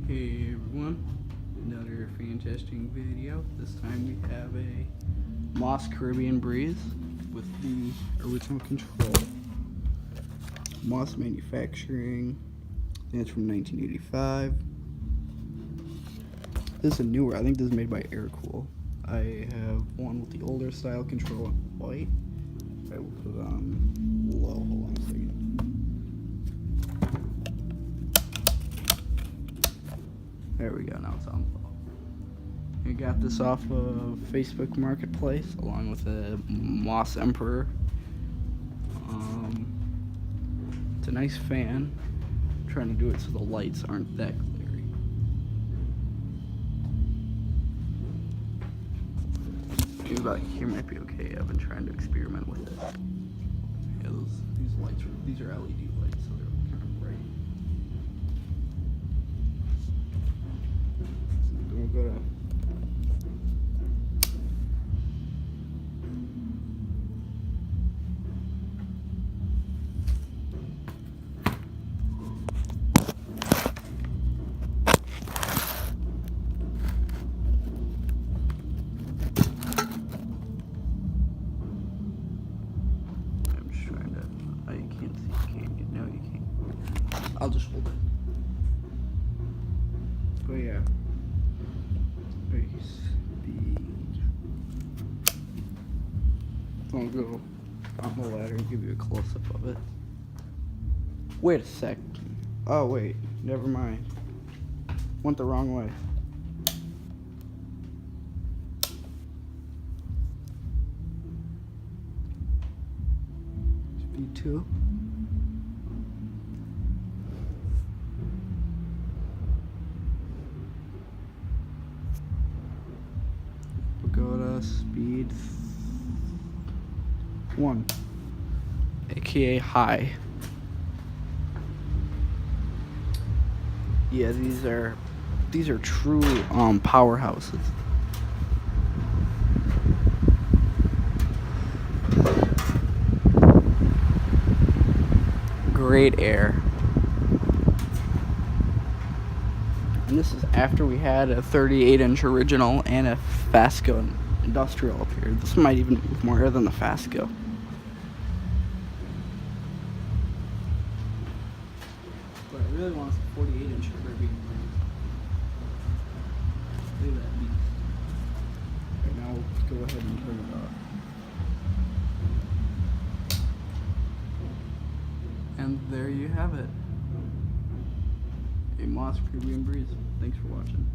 Hey everyone, another fantastic video. This time we have a Moss Caribbean Breeze with the original control. Moss Manufacturing, I think it's from 1985. This is a newer, I think this is made by Aircool. I have one with the older style control in white. I will put it on low, hold on a second. There we go, now it's on low. I got this off of Facebook Marketplace along with a Moss Emperor. It's a nice fan. I'm trying to do it so the lights aren't that glary. Maybe about here might be okay. I've been trying to experiment with it. Yeah, these lights these are LED lights, so they're kind of bright. We'll go to I'm just trying to, oh, you can't see, can you? No, you can't. I'll just hold it. Oh yeah. Speed. I'll go on the ladder and give you a close-up of it. Wait a sec. Oh wait, never mind. Went the wrong way. Speed 2. Go to speed 1, aka high. Yeah, these are true powerhouses. Great air. And this is after we had a 38-inch original and a Fasco industrial up here. This might even move more air than the Fasco. But I really want a 48-inch Caribbean Breeze. Look at that beast. Right now, let's go ahead and turn it off. And there you have it. A Moss Caribbean Breeze. Thanks for watching.